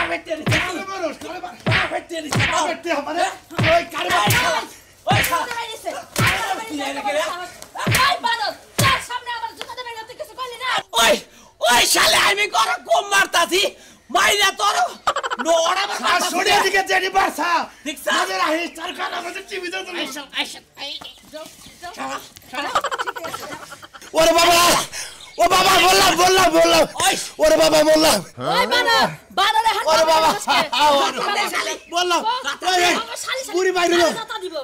বাপের টেরি বাপের টেরি বাপের টেরি মানে ওই কারবা ওই খাইছে কি আইলে রে ভাই বানর তার সামনে আমার জুতা দেবে না তুই কিছু কইলি না ওই ওই শালে আমি কর কম মারতাছি মাইরা তোর নোড়া মার ছড়ে দিকে জেডি বাসা দেখছ আমাদের আহি সরকার আমাদের টিভি দাও আইসা ওরে বাবা ও বাবা বললাম ওরে বাবা বললাম ওই বানরে হাত ওরে বাবা বললাম পুরি মাইরলো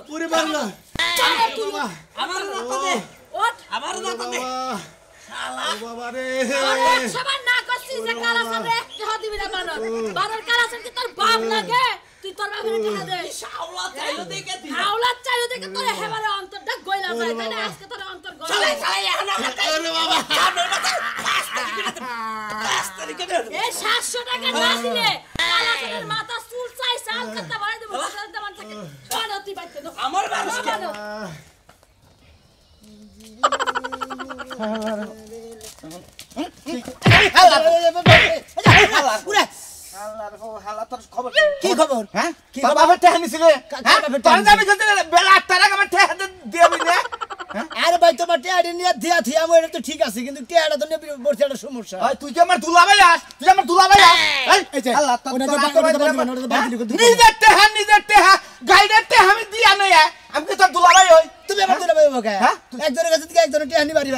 পুরি মারলো আমার রাত দে ওঠ আমার রাত দে শালা ও বাবা রে সবার না করছিস যে কালাসান রে একটা দিবি না বানর কালাসান কি তোর বাপ লাগে তুই তোর বাপের টাকা দে শাওলা চাইলো দেখে তুই শাওলা চাইলো দেখে তোর হেবারে অন্তরটা গইলা যায় তাই না আজকে তোর অন্তর গইলা চলে এখন আরে বাবা সামনে পাঁচ তারিখে দে এই 700 টাকা না দিলে কালাসানের মাথা চুল চাই সাল করতে বাড়াই দেব দাম থাকে বানর তুই বাইতে দাও আমার বানর হালা তোর খবর কি খবর হ্যাঁ কি বাবার টাকা নিছিলে হ্যাঁ তোর আমি বলতে বেলা 8 টাকা আমার টাকা দিবি না আরে ভাই তোমার টাকা নিয়ে দিয়া থি আমি এটা তো ঠিক আছে কিন্তু টাকাটা তো নিয়ে বলছে একটা সমস্যা ভাই তুই কি আমার দুলাভাই তুই আমার দুলাভাই এই যে আল্লাহ নিজের টাকা গাইডের টাকা আমি দিয়া নাই আমি কি তোর দুলাভাই হই তুমি আমার দুলাভাই হবে হ্যাঁ একজনের কাছে থেকে একজনের টাকা নি বাড়ি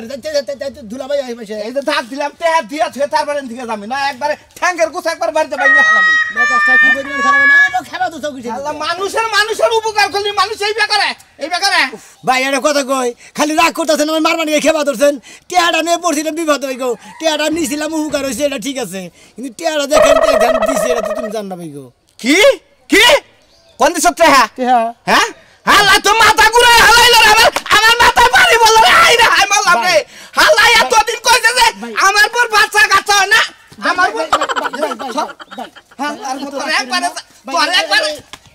তাই তো দুলাভাই হই বসে এই যে ধাক দিলাম টাকা দিয়া থে তারপরে থেকে যাবি না একবারে ঠ্যাঙ্গের গোছ একবার বাড়িতে বাইরে হালাম না কষ্ট কি পরিমাণ খারাপ না ও খাবা তো চৌকি আল্লাহ মানুষের উপকার করলি মানুষ এই বেকারে ভাই এটা কথা কই খালি রাগ করতেছেন আমার মারমানি খেবা ধরছেন টাকাটা নিয়ে পড়ছিলাম বিপদ হয়ে গো টাকাটা নিছিলাম উপকার হইছে এটা ঠিক আছে কিন্তু টাকাটা দেখেন একজন দিছি এটা তুমি জান না ভাই গো কি কোন দিছ টাকা হ্যাঁ হালা তো মাথা ঘুরে হালাইলো আমার মাথা পানি বলল রে আই রে হাই মারলাম রে হালাই এতদিন কইছে যে আমার পর বাচ্চা কাচ্চা হয় না আমার আর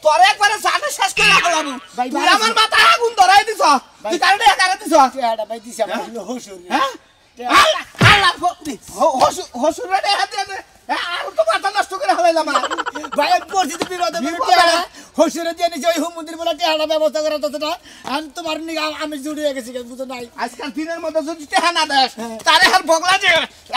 তোর একবারে জানে শেষ করে রাখলাম তুই আমার মাথা আগুন ধরাই দিছ তুই কারণে একারে দিছ এটা ভাই দিছ আমার হসুর হ্যাঁ হালা হসুর রে হাতে আর তো মাথা নষ্ট করে হালাইলাম ভাই পরিস্থিতি বিপদে হসুরে দিয়ে নিছে ওই মন্দির বলে টেহাটা ব্যবস্থা করা তো না আমি তোমার নিগা আমি জুড়ে গেছি বুঝো নাই আজকাল দিনের মধ্যে যদি টেহা না দেস তারে হার বগলা যে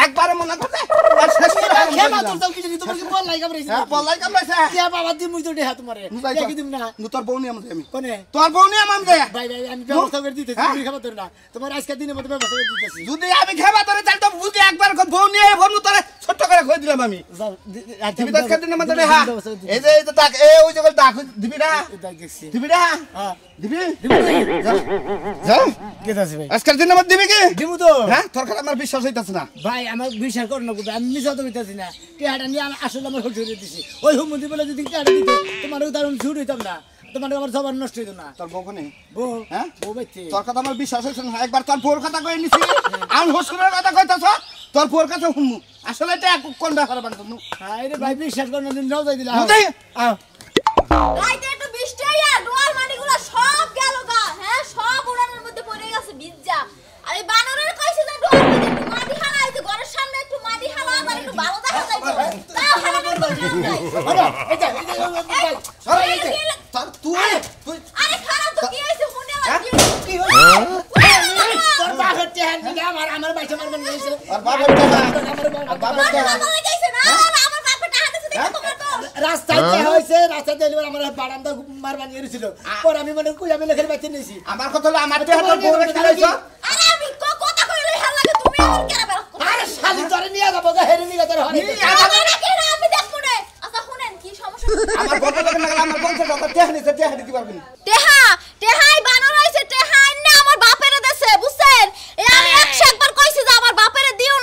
একবারে মনে করতে আর শেষ করে খেমা তোর তো কিছু তোমার কি বল লাইগা বলেছিস বল লাইগা বলেছে কে বাবা দি মুই তো টেহা তোমারে কি দিম না তোর বউ নিয়ে আমি কোনে তোর বউ নিয়ে আমি দে ভাই আমি ব্যবস্থা করে দিতেছি তুমি খাবা তোর না তোমার আজকাল দিনের মধ্যে ব্যবস্থা করে দিতেছি যদি আমি খাবা তোরে তাহলে তো বুঝি একবার বউ নিয়ে ফোন তোরে ছোট করে কই দিলাম আমি তুমি তো আজকাল দিনের মধ্যে টেহা এই যে ডাক এই ওই জায়গা ডাক দিবি না দিবি না হ্যাঁ দিবি যাও কে আছে ভাই আজকাল দিনের মধ্যে দিবি কি দিমু তো হ্যাঁ তোর কথা আমার বিশ্বাস হইতাছে না ভাই আমার বিশ্বাস কর না আমি মিছা তো হইতাছি না টেহাটা নিয়ে আমি আসলে আমার হজুরে দিছি ওই হুমুদি বলে যদি টেহাটা দিত তোমার উদাহরণ ছুট হইতাম না তোমার আমার সবার নষ্ট হইতো না তোর বউ কোনে বউ হ্যাঁ বউ বাইতে তোর কথা আমার বিশ্বাস হইছে না একবার তোর বউর কথা কই নিছি আমি হসুরের কথা কইতাছ তোর বউর কাছে হুমু আসলে এটা কোন ব্যাপারে বানতো হাই রে ভাই বিশ্বাস কর না দিন যাও যাই দিলা আও রাইতে একটু বৃষ্টি আইয়া ডোয়ার মাটিগুলো সব গেল গা হ্যাঁ সব উড়ানের মধ্যে পড়ে গেছে ভিজা আরে বানরের কইছে যে ডোয়ার মধ্যে একটু মাটি হালাইছে ঘরের সামনে একটু মাটি হালা আর একটু ভালো দেখা যাইতো তাও হালানোর দরকার নাই আরে এই তুই আরে খারাপ তো কি হইছে শুনে কি হইছে তোর বাপের টেহান দিকে আমার বাইচা মারবেন হইছে আর বাপের টেহান গেছে না আমার বাপের টাকা দিছে দেখো তোমার তো রাস্তায় কি হইছে রাস্তায় ডেলিভারি আমার বারান্দা মার বানিয়ে দিছিল পর আমি মনে কই আমি লেখার বাইতে নিছি আমার কথা হলো আমার টেহান তোর বউরে খাইছো আরে আমি কথা কইলে হাল লাগে তুমি আমার কেন বের আরে শালি তোরে নিয়ে যাব গা হেরি নিয়ে তোর হরি আমি দেখব না আচ্ছা শুনেন কি সমস্যা আমার বলতে লাগলে আমার বলছে ডক্টর টেহান দিতে পারবেন টেহাই বানর হইছে টেহাই না আমার বাপেরে দেছে বুঝছেন এই আমি 100 বার কইছি যে আমার বাপেরে দিও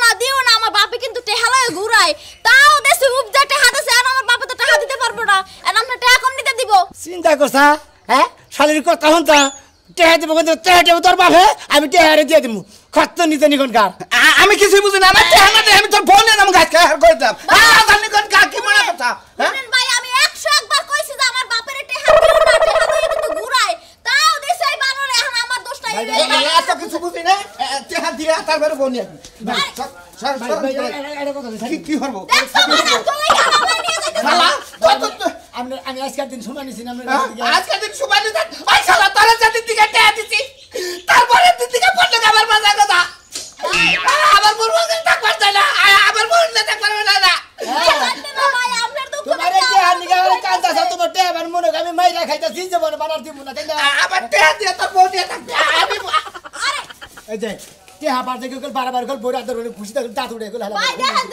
না আমার বাপে কিন্তু টেহা লয়ে ঘুরায় তাও দেছে উপজা টেহা দেছে আর আমার বাপে তো টাকা দিতে পারবো না আর আমরা টাকা কম দিতে দিব চিন্তা করছা হ্যাঁ শালীর কথা হন্তা টেহা দিব কিন্তু টেহা দেব তোর বাপে আমি টেহারে দিয়ে দিমু খরচ নিতে নিকন কার আমি কিছু বুঝি না আমার টেহা না দে আমি তোর ফোন নাম গাছ খাই কই দাম জানি কোন কার কি মনে কথা হ্যাঁ ভাই আমি 100 বার কইছি যে আমার বাপেরে টেহা দিও না টেহা লয়ে কিন্তু ঘুরায় তাও দেছে এই বানরে এখন আমার দোষটা এই এত কিছু বুঝি না টেহা দিয়া তারপরে ফোন নিয়ে সর কি করব আমি আজকের দিন সময় নিছি না আজকের দিন সময় নিছেন ওই শালা তোর জাতির দিকে টেয়া দিছি তারপরে দিন থেকে পড়লো আমার বাজার কথা আবার বলবো যে থাকবার চাই না আবার বললে থাকবার না তোমার এই টেহা নিগা কাজ আছে তোমার টেহা আমার মনে আমি মাইরা খাইতাছি জীবন বানার দিব না তাই না আবার টেয়া দিয়ে তোর বউ দিয়ে থাকবে আমি এই যে টেহা বাড়তে গেল বারবার গেল বইরা ধরে খুশি থাকলে দাঁত উড়ে গেল ভাই দেখেন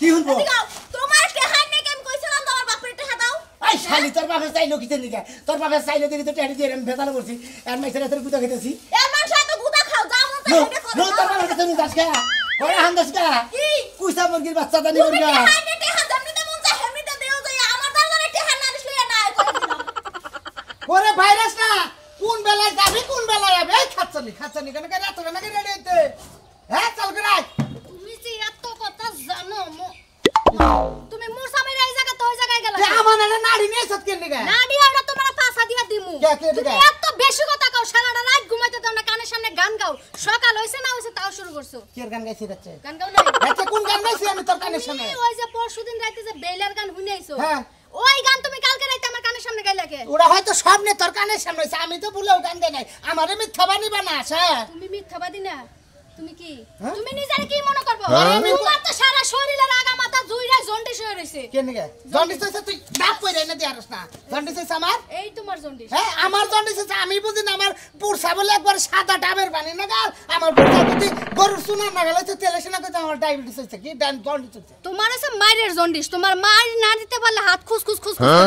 কি হইব তোমার টেহা নেই কেম কইছিলাম তোমার বাপের টেহা দাও আই শালি তোর বাপে চাইলো কিতে নিগা তোর বাপে চাইলো দেখি তো টেহাটি দিয়ে আমি ভেতাল করছি আর মাইছের হাতের গুতা খেতেছি এর মানুষ এত গুদা খাও যাও মন চাই হেডে নো করো তোর বাপে কাছে নি দাসকা ওরে হান্দাসকা কি কুইসা মুরগির বাচ্চা দানি তুমি মুরগা টেহা নেই টেহা যেমনিতে মন চাই হেমনিতে দেও যাই আমার দরবারে টেহা না দিস লইয়া না করে দিলাম ওরে ভাইরাস না কোন বেলায় যাবে কোন বেলায় যাবে এই খাচ্ছনি কেন কেন এত কেন রেডি হইতে হ্যাঁ চল করে তুমি যে এত কথা জানো তুমি মোর সামনে এই জায়গা তো ওই জায়গায় গেলা আমার না নাড়ি নিয়ে সত কেন নিগা না দিয়া ওটা তোমার পাছা দিয়া দিমু কে কে তুমি দিগা? এত বেশি কথা কও সারাটা রাত ঘুমাইতে দাও না কানের সামনে গান গাও সকাল হইছে না হইছে তাও শুরু করছো কি গান গাইছি যাচ্ছে গান গাও না আচ্ছা কোন গান গাইছি আমি তোর কানের সামনে তুমি ওই যে পরশুদিন রাতে যে বেলার গান শুনাইছো হ্যাঁ। ওই গান তুমি কালকে রাতে আমার কানের সামনে গাইলা কে ওরা হয়তো স্বপ্নে তোর কানের সামনে হইছে আমি তো ভুলেও গান দেই নাই আমারে মিথ্যা বানিবা না স্যার তুমি মিথ্যাবাদী না তুমি কি হ্যাঁ? তুমি নিজের কি মনে করবো আমি তোমার তো সারা শরীরের আগা মাথা জুইরা জন্ডিস হয়ে রইছে কেন নিগা জন্ডিস হইছে তুই ডাক কইরা এনে দিয়ারস না জন্ডিস হইছে আমার এই তোমার জন্ডিস হ্যাঁ আমার জন্ডিস হইছে আমি বুঝি না আমার পুরসা বলে একবার সাদা ডাবের পানি না গাল আমার পুরসা বুঝি গরুর সুনা না গেলে তো তেলে সিনা কইতে আমার ডায়াবেটিস হইছে কি জন্ডিস হইছে তোমার আছে মায়ের জন্ডিস তোমার মার না দিতে পারলে হাত খুস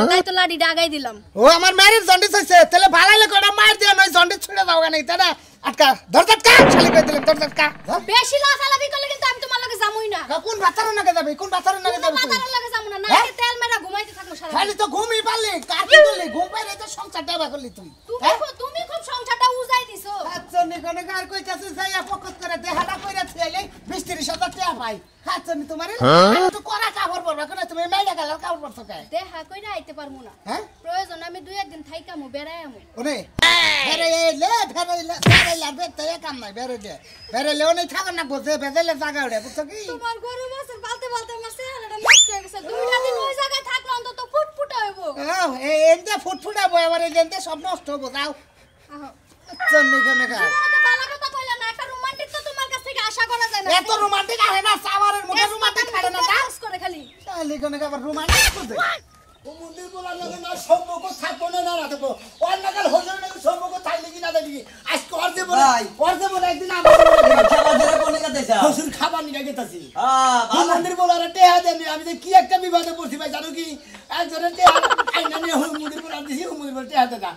তাই তো লাড়ি ডাগাই দিলাম ও আমার ম্যারেজ জন্ডিস হইছে তাহলে ভালাইলে কটা মার দিয়া নয় জন্ডিস ছুড়ে দাও গানি তাই না আটকা ধরতকা খালি কই দিলে ধরতকা বেশি লাফালাফি করলে কিন্তু আমি তোমার লগে যামুই না কোন বাচ্চার নাকে যাবে কোন বাচ্চার নাকে যাবে তুই মাথার লগে যামু না না হ্যাঁ? তেল মেরা ঘুমাইতে থাকবো সারা খালি তো ঘুমই পারলি কাটি করলি ঘুম পাইলে তো সংসার ডাবা করলি তুই তুমি খুব সংসারটা উজাই দিছো হাতছনি কোন গার কইতাছিস যাইয়া পকত করে দেহাটা কইরা থইলে 20-30 টাকা পাই হাতছনি তোমারে তো করা কাপড় পরবা কেন তুমি মাইয়া গালার কাপড় পরছো কে দেহা কইরা আইতে পারমু না হ্যাঁ প্রয়োজন আমি দুই একদিন থাইকামু বেড়াইমু ওরে ফেরাইলে বেতে কাম নাই বেরেলে ওনে থাকা না বসে বেদেলে জায়গা ওরে বুঝছো কি তোমার গরু বছর পালতে আমার চেহারাটা নষ্ট হয়ে গেছে দুইটা দিন ওই জায়গায় থাকলে অন্তত ফুটফুটে হইব এনতে ফুটফুটা বই আবার এনতে সব নষ্ট হবো যাও আহো চন্নি কেন কা তো ভালো কথা কইলা না একটা রোমান্টিক তো তোমার কাছ থেকে আশা করা যায় না এত রোমান্টিক আহে না সাওয়ারের মুখে রোমান্টিক খাড়ে না তা কাজ করে খালি তাহলে কেন আবার রোমান্টিক করতে ও মন্দির বলার লাগে না সম্পর্ক থাকবো না না থাকবো অন্য কাল হজর না সম্পর্ক থাকলে কি না দেখি আজকে অর্ধে বলে একদিন আমার খাবার ধরে কোনে কাটাইছা হসুর খাবার নিয়ে গেতাছি ভালো মন্দির বলার টেহা দেনি আমি যে কি একটা বিবাদে পড়ছি ভাই জানো কি একজনের টেহা আইনা নিয়ে মন্দির বলার দিছি মন্দির বলার টেহা দেনা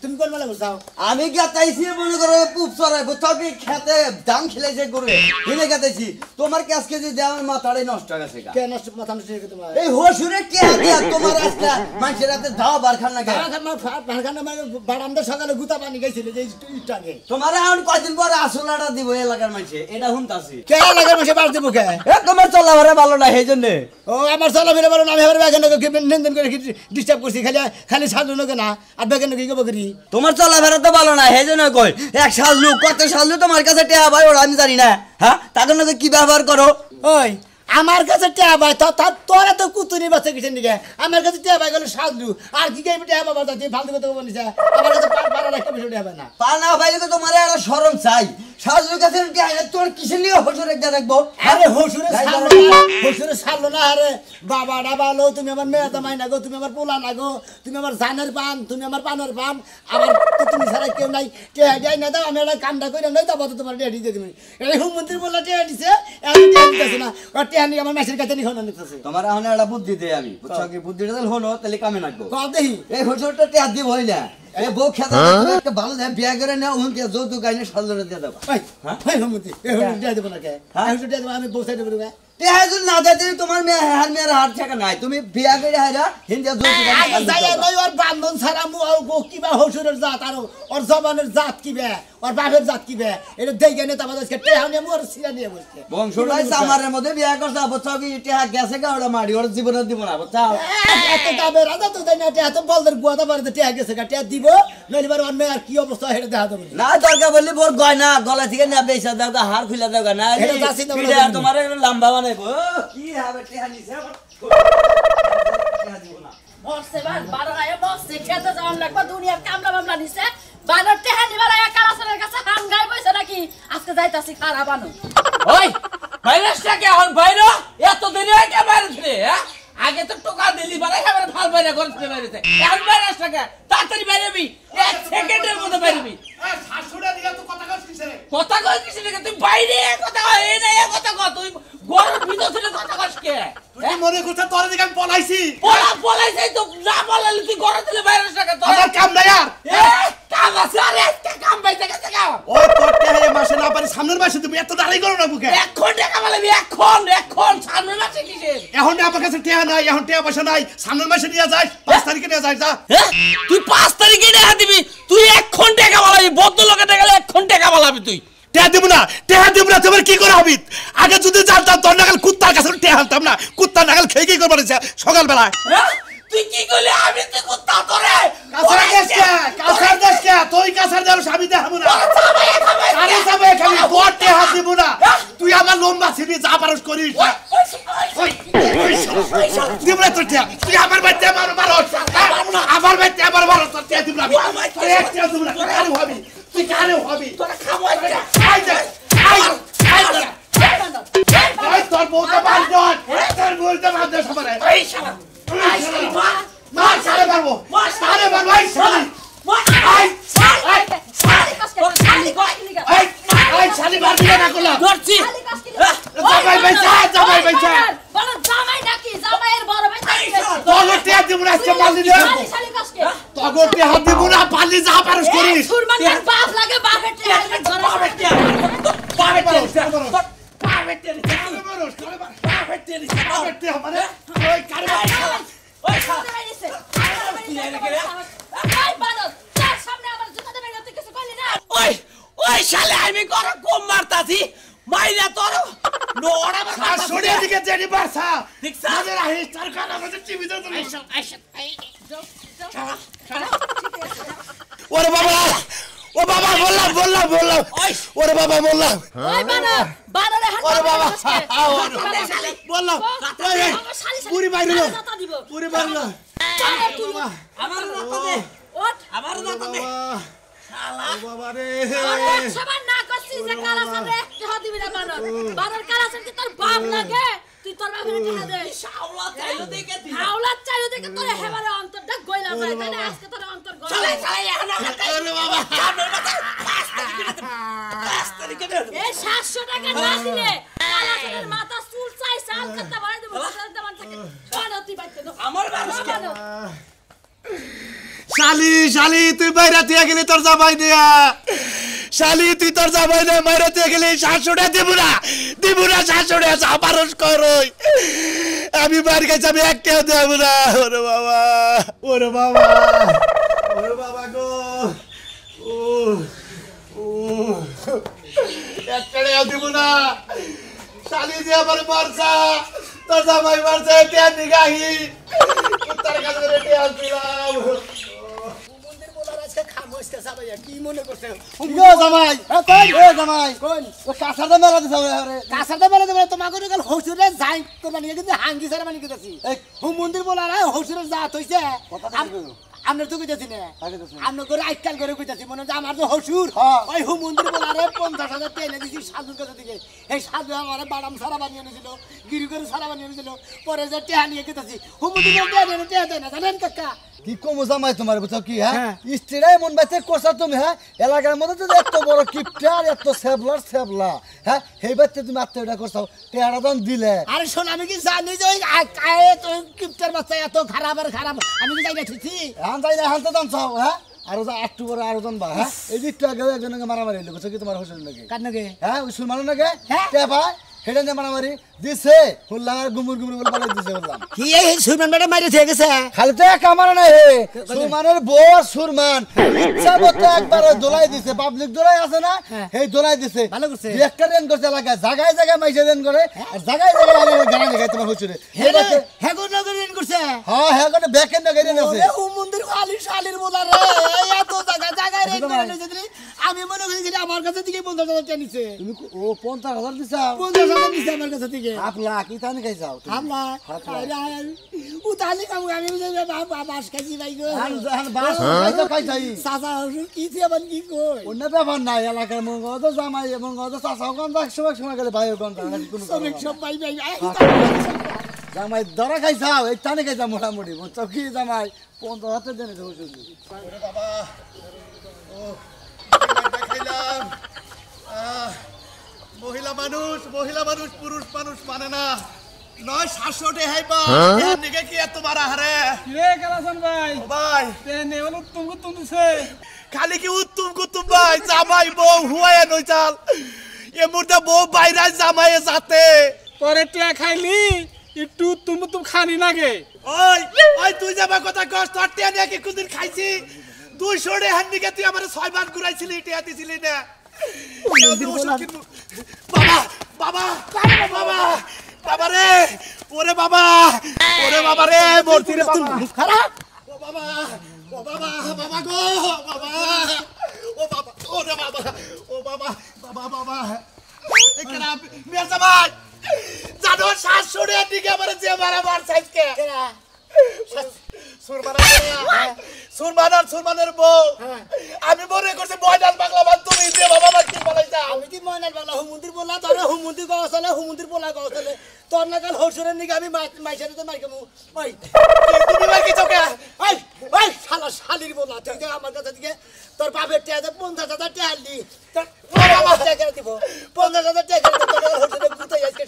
তুমি কোন বেলা বলছাও আমি গাতাইছি মনে করো পুপ চড়াই কোথাও কি খেতে দাম খেলেছে করে হিনে গাতাইছি তোমার কাছ কেজি দিয়ে আমার মাথাটাই নষ্ট হয়ে গেছে কে নষ্ট মাথা নষ্ট হয়ে গেছে তোমার এই হসুরে কে দিয়া তোমার আজকে মানুষের হাতে ধাও বার খান না বারান্দা সকালে গুতা পানি গেছিল যে ইটাকে তোমার এখন কয়দিন পরে আসলাটা দিব এলাকার মানুষে এটা শুনতাছি কে লাগার মাসে বাস দেবো কে এ তোমার চলাফেরা ভালো না সেই জন্য ও আমার চলাফেরা বলো না আমি আবার বেগান লেনদেন করে ডিস্টার্ব করছি খালি সাজু নাকি না আর বেগান কি করবো করি তোমার চলাফেরা তো ভালো না সেই জন্য কই এক সাজলু কত সাজলু তোমার কাছে টেয়া ভাই ওরা আমি জানি না হ্যাঁ তাদের নাকি কি ব্যবহার করো ওই আমার কাছে টেয়া ভাই তোরা তো কুতুরি বাচ্চা কিছু দিকে আমার কাছে টেয়া ভাই গেল সাজলু আর কি গাইবি টেয়া বাবা তুই ফালতু কথা বলিস আমার কাছে পাড়ার একটা বিষয় টেয়া না পা না ভাই তো তোমার একটা শরম চাই সাজলুর কাছে টেয়া তোর কিসের নিয়ে হসুর একটা দেখবো আরে হসুরে ছাড়লো না আরে বাবা ডাবালো তুমি আমার মেয়ে দামাই না গো তুমি আমার পোলা না গো তুমি আমার জানের পান তুমি আমার পানের পান আবার তো তুমি ছাড়া কেউ নাই টেয়া যাই না দাও আমি একটা কামটা করে নই তারপর তো তোমার টেয়া দিয়ে তুমি এই হুমন্ত্রী বললা টেয়া দিছে আমি টেয়া দিতেছি না ওর টেয়া নিয়ে আমার মেসের কাছে নিখনো নিতেছে তোমার এখন একটা বুদ্ধি দেই আমি বুঝছো কি বুদ্ধিটা দিলে হলো তাহলে কামে নাকবো কও দেখি এই হসুরটা টেয়া দিব হই না এই বউ খেতে একটা ভালো দেয় বিয়া করে না উন কে যৌতুক গাইনে সাজলুরে দিয়ে দাও ওই ওই হুমন্ত্রী এই হুমন্ত্রী টেয়া দেবো না কে এই টেয়া দেবো আমি বসে দেবো না টেয়া যদি না দেয় তোমার মেয়ে হার মেয়ের হাত থাকা নাই তুমি বিয়া করে হাইরা হিন্দি যৌতুক যাই নই ওর বান্ধন ছাড়া কিবা হসুরের জাত আর ওর জবানের জাত কিবা আর বাপের জাত কি বে এটা দেখে নে তারপর আজকে টেহা নিয়ে মোর সিরা নিয়ে বসছে বংশটাই সামারের মধ্যে বিয়া করছে বুঝছো কি টেহা গেছে গা ওটা মারি ওর জীবনে দিব না বুঝছো এত দাবে রাজা তো তাই না টেহা তো বলদের গুয়াটা বাড়িতে টেহা গেছে গা টেহা দিব নইলে বার অন্য আর কি অবস্থা হেটা দেখা দেব না দরকার বললি বোর গয়না গলা থেকে না বেচা দাও তো হার খুলে দাও না এটা যাচ্ছি না এটা তোমার লম্বা বানাইবো কি হবে টেহা নিছে টেহা দিব না বসে বারো আয়া বসে খেতে যাওয়ার লাগবে দুনিয়ার কামলা মামলা নিছে বানর টেহা নিবার আয়া কালাসনের কাছে হাম গাই বইছে নাকি আজকে যাইতাছি খারাপ আনো ওই ভাইরাসটা কে হন বাইরে এত দেরি হয় কে বাইরে ছিলে হ্যাঁ আগে তো টোকা দিলি বারে খাবার ভাল বাইরে করে ছিলে বাইরেতে এখন ভাইরাসটা কে তাড়াতাড়ি বাইরেবি 1 সেকেন্ডের মধ্যে বাইরেবি এই শাশুড়া দিকে তুই কথা কইছিস রে কথা কই কিছু না তুই বাইরে কথা কই এই না এই কথা কই তুই ঘরের ভিতর থেকে কথা কইস কে তুই মনে করছিস তোর দিকে আমি পলাইছি পলাইছাই তো না পলাইলি তুই ঘরে দিলে ভাইরাসটা কে তোর আমার কাম নাই আর কাম আছে আরে একটা কাম পাইতে গেছে কাম ওই তোর টেহা মাসে না পারি সামনের মাসে তুমি এত দাঁড়াই করো না বুকে এখন টাকা বলবি এখন সামনে মাসে কিসের এখন আমার কাছে টেহা নাই এখন টেহা পয়সা নাই সামনের মাসে নিয়ে যাই 5 তারিখে নিয়ে যাই যা হ্যাঁ তুই 5 তারিখে টাকা দিবি তুই এখন টাকা বলাবি বদ্ধ লোকে টাকা এখন টাকা বলাবি তুই টেহা দিব না তোমার কি করে হবি আগে যদি জানতাম তোর নাগাল কুত্তার কাছে টেহা আনতাম না কুত্তার নাগাল খেয়ে কি করবো সকাল বেলায় তুই কি করলি আমি তো কুত্তা তোরে কাছার দেশ কে তুই কাছার দেশ আমি দেখাবো না আরে যাবে খালি তোর টেহা দিব না তুই আমার লম্বা ছিবি যা পারস করিস দিব না তোর টেহা তুই আমার বাড়িতে আমার বাড়িতে তোর টেহা দিব না কারে হবি তুই কারে হবি তোরা খাওয়াই তোর বউটা বান্ধন তোর বউটা বান্ধন সবারে এই শালা মার সারে মারবো এই শালি এই শালি মারবি না করলাম ধরছি জামাই বাইচা বলো জামাই নাকি জামাইয়ের বড় ভাই তোর টেহা দিব না আজকে পালি দে তোর টেহা দিব না পালি যা পারস করিস সুরমানের বাপ লাগে বাপের টেহা ওই শালে আমি করে কম মারতাছি মাইরা তোর নোড়া সরিয়ে দিকে জেডি বারসা দেখছা আমাদের আহি সরকার আমাদের টিভি তে ওরে বাবা ও বাবা বললাম ওরে বাবা বললাম ওই বানরে হাত ওরে বাবা শালি বললাম পুরি বাইরে পুরি বাইরে আমার রাতা দে ওঠ আমার রাতা দে শালা বাবা রে ওঠ সমান না করছিস যে কালাসানে টেহা দিবি না বানর কালাসান কি তোর বাপ লাগে তুই তোর বাপের টেহা দে শাওলা চাইলো দেখে দি আওলা চাইলো দেখে তোর হেবারে অন্তরটা গইলা যায় তাই না আজকে তোর অন্তর গইলা শালা এখন ওরে বাবা সামনের মাথা 5 তারিখে দে এই 700 টাকা না দিলে কালাসানের মাথা চুল চাই সাল করতে বাড়াই দেব সালতে মান থাকে বানতি বাইতে দাও আমার মানুষকে শালি তুই বাইরে দিয়ে গেলি তোর জামাই নিয়া শালি তুই তোর জামাই নিয়ে বাইরে দিয়ে গেলি 700 দিব না 700 যা পারস করই আমি বাড়ি গেছি আমি একটাও দেব না ওরে বাবা গো একটাও দিব না শালি যে আমার মারছা তোর জামাই মারছে টিয়া নিগাহি কুত্তার কাছে টিয়া দিলাম কি মনে করছে জামাই জামাই কোন কাছাটা মেলা দিছ কাছাটা বেলা দেবে তোমাকে কাল হসুরে যাই তো মানে কিন্তু হাঙ্গি সারা মানে গেছি হুম মন্দির বলা না হসুরে জাত হইছে আমরা তো কইতাছি না আমরা করে আইকাল করে কইতাছি মনে যে আমার যে হসুর ওই হুম মন্দির বলা রে 50,000 টাকা দিছি সাধুর কাছে দিকে এই সাধু আমারে বাদাম সারা বানিয়ে এনেছিল গিরি করে সারা বানিয়ে এনেছিল পরে যে টেহা নিয়ে গেতাছি হুম মন্দির টেহা দেয় না জানেন কাকা কি কম জামাই তোমার বুঝছো কি হ্যাঁ স্ত্রীরাই মন বাইতে করছা তুমি হ্যাঁ এলাকার মধ্যে তো এত বড় কিপটার এত সেবলা হ্যাঁ সেই বাইতে তুমি আত্মীয়টা করছো টেহারা দাম দিলে আরে শোন আমি কি জানি যে ওই কিপটার বাচ্চা এত খারাপ আমি কি জানি না ঠিকই এখন যাই না এখন তো দাম চাও হ্যাঁ আরো যা একটু বড় আরো দাম বা হ্যাঁ এই যে একটু আগে একজনকে মারামারি হইলো বুঝছো কি তোমার হোসেন নাকি কার নাকি হ্যাঁ ওই সুলমানের নাকি হ্যাঁ? কে ভাই হেডে নে মারামারি দিছে বললাম আর গুমুর গুমুর বলে পালাই দিছে বললাম কি এই সুরমান ম্যাডাম মাইরে থেকে গেছে খালি তো এক আমার না হে সুরমানের বউ আর সুরমান ইচ্ছা মতো একবার দোলাই দিছে পাবলিক দোলাই আছে না এই দোলাই দিছে ভালো করছে একটা রেন করছে এলাকা জায়গায় জায়গায় মাইছে রেন করে আর জায়গায় জায়গায় আগে গানা দেখাই তোমার হুচুরে হেগো নগর রেন করছে হ্যাঁ হ্যাঁ করে ব্যাকেন্ড নগর রেন আছে ও মন্দির খালি শালির বলা রে এত জায়গায় রেন করে নিছে আমি মনে করি যে আমার কাছে থেকে 50,000 টাকা নিছে তুমি ও 50,000 দিছাও 50,000 নিছে আমার কাছে থেকে আপলা কি তানে খাইছাও হামলা ও তালি কাম আমি বাস খাইছি ভাই গো হান বাস খাইছো খাইছাই সাসা কি দিয়াবান কি কই অন্য ব্যাপার নাই এলাকার মঙ্গ তো জামাই এবং তো চাচাও কোন সময় গেলে ভাইও কোন কোনো সব সব ভাই ভাই জামাই ধরা খাইছাও এই টানে খাইছা মোটামুটি বুঝছো কি জামাই 50,000 দেনে দেবো শুধু বাবা ও দেখাইলাম মহিলা মানুষ পুরুষ মানুষ মানে না নয় 700 টাকা হাইবা এর নিকে কি এত মারা হারে রে কালাসান ভাই ও ভাই তে নেওয়াল উত্তম কুত্তম দিছে খালি কি উত্তম কুতুম ভাই জামাই বউ হুয়ায় নই চাল এ মুর্দা বউ বাইরে জামাইয়ে যাতে পরে টিয়া খাইলি একটু উত্তম কুত্তম খানি নাগে ওই ওই তুই যাবা কথা কস তোর টিয়া নিয়ে কি কোনদিন খাইছি 200 টাকা নিকে তুই আমারে 6 বার ঘুরাইছিলি টিয়া দিছিলি না বাবা বাবা বাবা বাবা রে ওরে বাবা রে মূর্তি রে বাবা খারাপ ও বাবা বাবা গো বাবা ও বাবা ওরে বাবা ও বাবা বাবা বাবা এই খারাপ মিয়া ভাই জানো 700 টাকা দিকে আমারে যে মারা মার সাইজকে সুরমানের বউ আমি মনে করছি ময়দান বাংলা বান তুমি যে বাবা মা কি বলাইছা আমি কি ময়নাল বাংলা হুমুন্দির বলা তোর হুমুন্দির গছলে হুমুন্দির বলা গছলে তোর নাকাল হসুরের নিকে আমি মাইছারে তো মাইকামু ওই তুমি মার কি চোখে ওই ওই শালা শালির বলা তুই যে আমার কাছে দিকে তোর বাপের টাকা 50,000 টাকা আনলি তোর বাবা টাকা দিব 50,000 টাকা তোর হসুরে গুতাই আজকে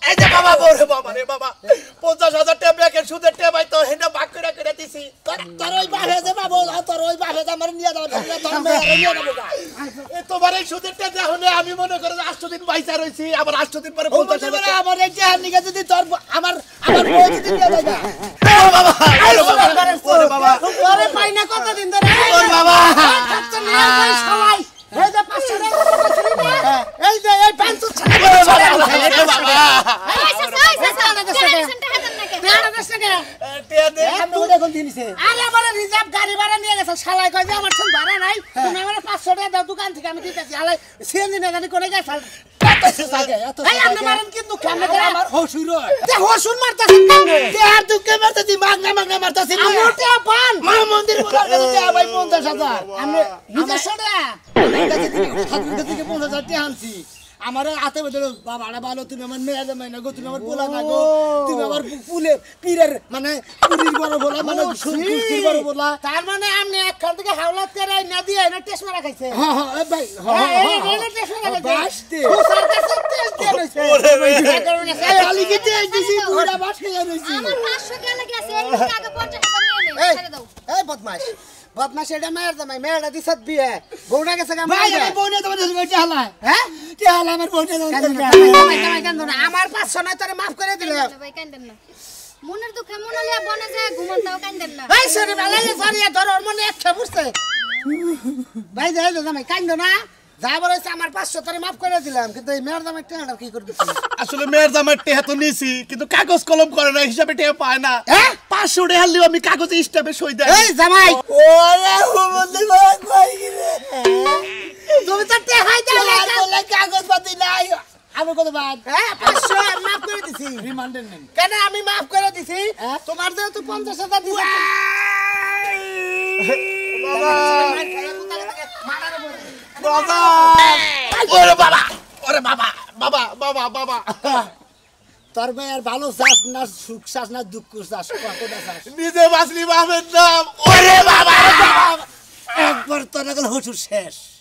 এই যে বাবা বলে বাবা রে বাবা 50,000 টাকা ব্যাকের সুদের টাকা পাই তো হেনা ভাগ করে দিছি তোর ওই বাপে যে বাবু তোর ওই বাপে যে আমার নিয়ে দাও তোর মেয়ে নিয়ে দাও এ তোমার এই সুদের টাকা দেখলে আমি মনে করে 8 দিন বাইসা রইছি আবার 8 দিন পরে 50,000 টাকা আমার এই টাকা নিকে যদি তোর আমার বউ যদি নিয়ে যায় বাবা ওরে বাবা ওরে পাই না কতদিন ধরে ওরে বাবা খরচা নিয়ে যাই সবাই এই যে 500 টাকা ছিল না এই যে এই 500 টাকা ওরে বাবা আমি ওটা কোন দিনছে আরে আমার রিজার্ভ গাড়ি ভাড়া নিয়ে গেছে শালাই কই যে আমার সঙ্গে ভাড়া নাই তুমি আমার 500 টাকা দাও দোকান থেকে আমি দিতেছি শালাই সিএনজি না জানি কোনে গেছে এই আপনি মারেন কিন্তু কেমনে করে আমার হসুর তে হসুন মারতাছেন কেমনে দেহার দুঃখে মারতাছি মাগনা মারতাছি আমার তে পান মা মন্দির বলার কাছে দেয়া ভাই 50,000 আমি নিজস্ব টাকা আমার কাছে থেকে 50,000 টাকা আনছি আমার হাতে বদল বাবাটা ভালো তুমি আমার মেয়ে জামাই না গো তুমি আমার পোলা না গো তুমি আমার ফুলের পীরের মানে পুরীর বড় বলা মানে কুস্তির বড় বলা তার মানে আপনি একখান থেকে হাওলাত করে না দিয়ে না টেস্ট মারা খাইছে হ্যাঁ হ্যাঁ ভাই এই রেলে টেস্ট মারা খাইছে বাসতে স্যার কাছে টেস্ট দিয়ে রইছে এই কারণে খালি কি টেস্ট দিছি পুরা বাস খেয়ে রইছি আমার 500 টাকা লাগে আছে এই টাকা 50,000 নিয়ে নে ছেড়ে দাও এই বদমাশ বদমাশ এটা মেয়ের জামাই মেয়েরা দিছত বিয়ে বউটা গেছে কেমন ভাই আমার বোনে তোমার কাছে হালা হ্যাঁ কে হালা আমার বোনে আমার 500 না তোরে মাফ করে দিল ভাই কান্দেন না মনের দুঃখে মনে লিয়া বনে যায় ঘুমন দাও কান্দেন না এই সরি বালাই সরি ধর ওর মনে একটা বুঝতে ভাই যাই জামাই কান্দো না যা বলেছে আমার 500 তোরে মাফ করে দিলাম কিন্তু এই মেয়ের জামাই টাকা কি করবি আসলে মেয়ের জামাই টেহা তো নিছি কিন্তু কাগজ কলম করে না হিসাবে টেহা পায় না 500 টাকা লিও আমি কাগজে স্টাম্পে সই দেই এই জামাই ওরে হুমন্দি ভাই কই গিরে তুমি তো টাকাই দাও তোলা কাগজ পাতি নাই আমি কত বাদ 500 মাফ করে দিছি রিমান্ডের নেন কেন আমি মাফ করে দিছি তোমার যেহেতু 50,000 দিছি বাবা ওরে বাবা ওরে বাবা বাবা বাবা বাবা তোর ভাই আর ভালো চাস না সুখ চাস না দুঃখ চাস কোনটা চাস নিজে বাসলি বাপের নাম ওরে বাবা একবার তোর হসুর শেষ